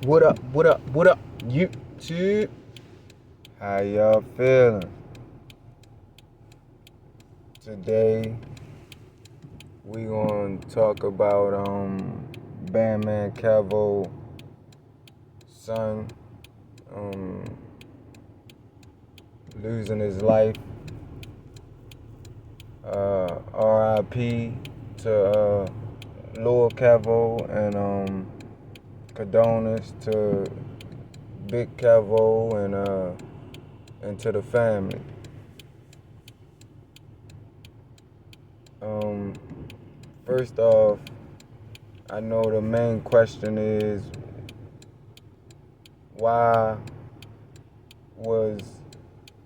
What up, what up, what up, YouTube? How y'all feeling? Today, we gonna talk about Bandman Kevo son losing his life. R.I.P. to Lil Kevo and condolences to Big Kevo and to the family. First off, I know the main question is, why was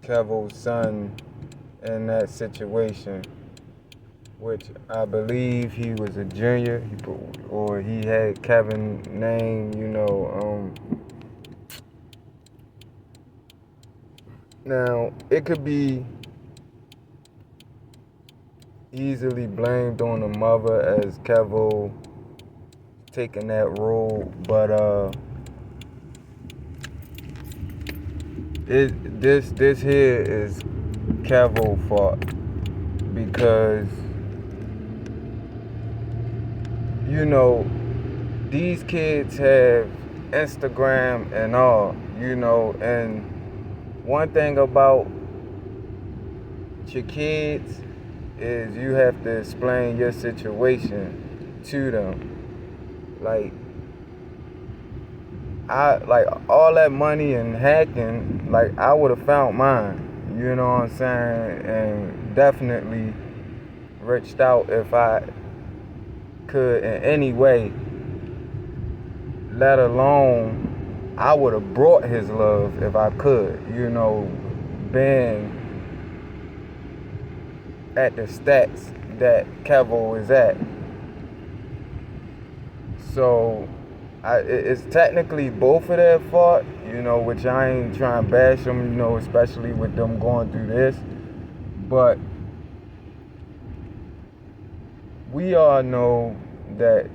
Kevo's son in that situation? Which I believe he was a junior, or he had Kevin's name, Now, it could be easily blamed on the mother as Kevo taking that role, but this here is Kevo's fault, because these kids have Instagram and all, and one thing about your kids is you have to explain your situation to them. Like all that money and hacking, like I would have found mine, you know what I'm saying, and definitely reached out if I could in any way, let alone I would have brought his love if I could, being at the stats that Kevo is at. So it's technically both of their fault, which I ain't trying to bash them, especially with them going through this. But we all know that,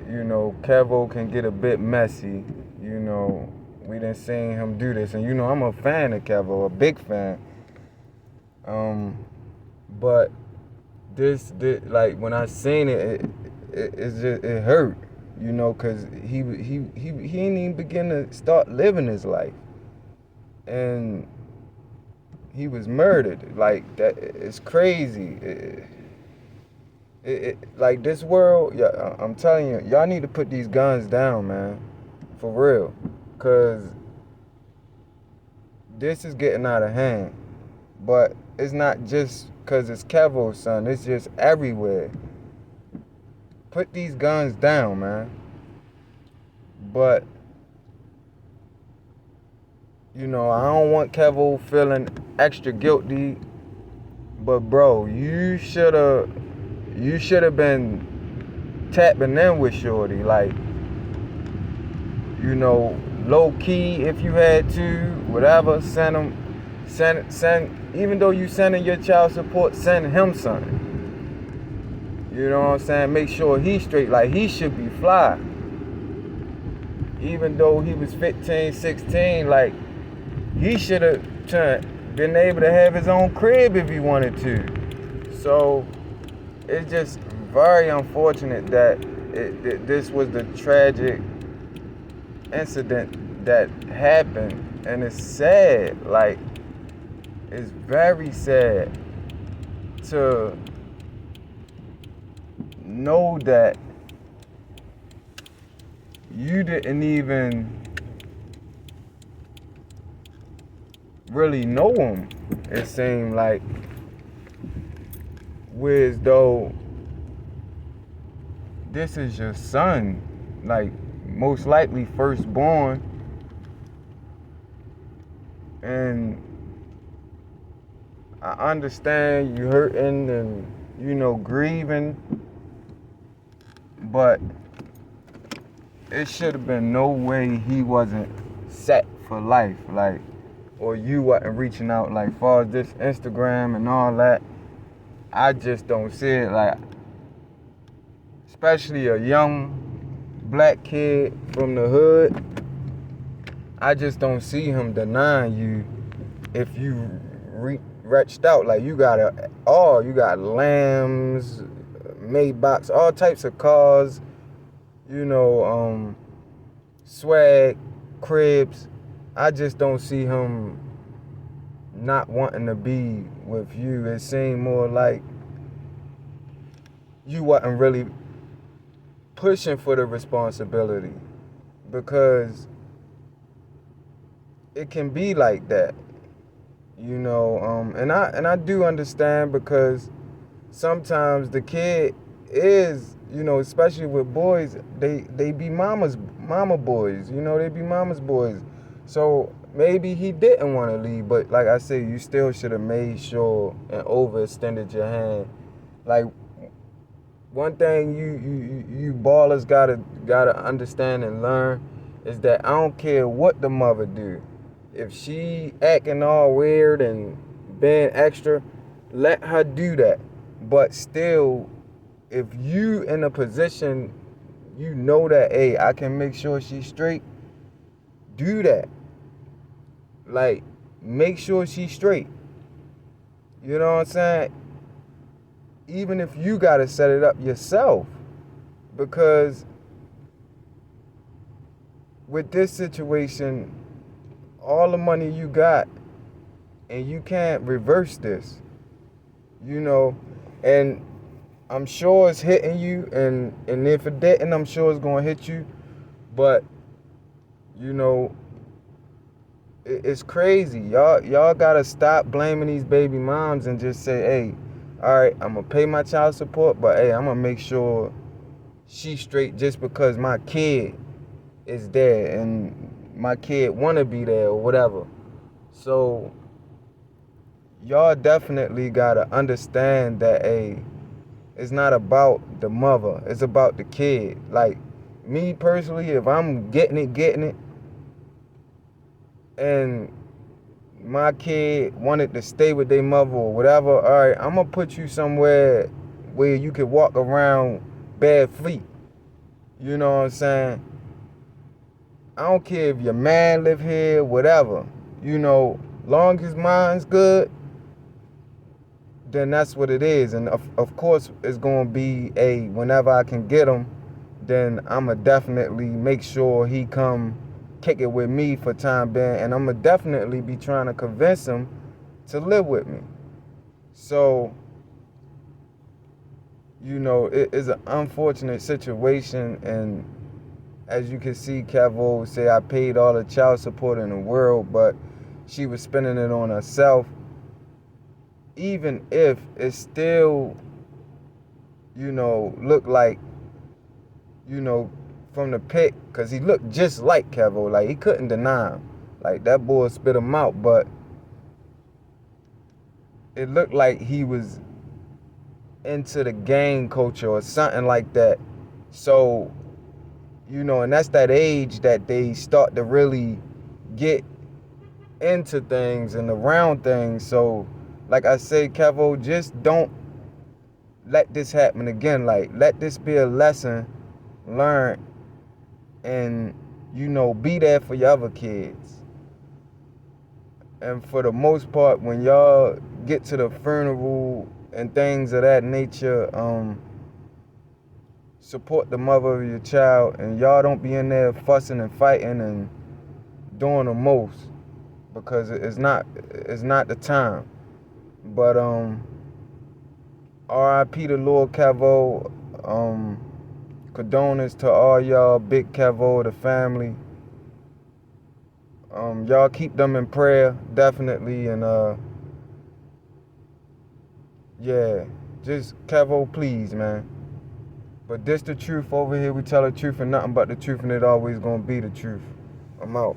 Kevo can get a bit messy. We done seen him do this. And, I'm a fan of Kevo, a big fan. But this like, when I seen it, it hurt, because he ain't even begin to start living his life. And he was murdered. Like, that, it's crazy. Like, this world, yeah, I'm telling you, y'all need to put these guns down, man, for real, because this is getting out of hand. But it's not just because it's Kevo's son, it's just everywhere. Put these guns down, man. But I don't want Kevo feeling extra guilty, but bro, you should have been tapping in with Shorty, like, low key if you had to, whatever. Send, even though you sending your child support, send him something. You know what I'm saying? Make sure he's straight. Like, he should be fly. Even though he was 15, 16, like, he should have been able to have his own crib if he wanted to. So it's just very unfortunate that this was the tragic incident that happened, and it's sad. Like, it's very sad to know that you didn't even really know him. It seemed like, whereas though this is your son, like, most likely firstborn, and I understand you hurting and grieving, but it should have been no way he wasn't set for life, like, or you wasn't reaching out, like, far as this Instagram and all that. I just don't see it, like, especially a young black kid from the hood. I just don't see him denying you if you reached out. Like you got you got lambs, Maybachs, all types of cars, swag, cribs. I just don't see him not wanting to be with you. It seemed more like you wasn't really pushing for the responsibility, because it can be like that, and I do understand, because sometimes the kid is, especially with boys, they be mama boys, they be mama's boys. So maybe he didn't want to leave, but like I said, you still should have made sure and overextended your hand. Like, one thing you ballers gotta understand and learn is that I don't care what the mother do. If she acting all weird and being extra, let her do that. But still, if you in a position, that, hey, I can make sure she's straight, do that. Like, make sure she's straight. You know what I'm saying? Even if you gotta set it up yourself. Because with this situation, all the money you got, and you can't reverse this, and I'm sure it's hitting you, and if it didn't, I'm sure it's gonna hit you. But it's crazy. Y'all gotta stop blaming these baby moms and just say, hey, all right, I'm gonna pay my child support, but hey, I'm gonna make sure she's straight, just because my kid is there and my kid wanna be there or whatever. So y'all definitely gotta understand that, hey, it's not about the mother, it's about the kid. Like, me personally, if I'm getting it, and my kid wanted to stay with their mother or whatever, all right, I'm gonna put you somewhere where you can walk around bare feet. You know what I'm saying? I don't care if your man live here, whatever. Long as mine's good, then that's what it is. And of course, it's gonna be whenever I can get him, then I'ma definitely make sure he come kick it with me for time being, and I'ma definitely be trying to convince him to live with me. So, it is an unfortunate situation, and as you can see, Kevo say I paid all the child support in the world, but she was spending it on herself. Even if it still, look like, from the pic, because he looked just like Kevo. Like, he couldn't deny him. Like, that boy spit him out, but it looked like he was into the gang culture or something like that. So, and that's that age that they start to really get into things and around things. So, like I say, Kevo, just don't let this happen again. Like, let this be a lesson learned, and be there for your other kids. And for the most part, when y'all get to the funeral and things of that nature, support the mother of your child, and y'all don't be in there fussing and fighting and doing the most, because it's not the time. But R.I.P. to Lord Kevo. Condolences to all y'all, Big Kevo, the family. Y'all keep them in prayer, definitely, and yeah, just Kevo, please, man. But this the truth over here. We tell the truth and nothing but the truth, and it always gonna be the truth. I'm out.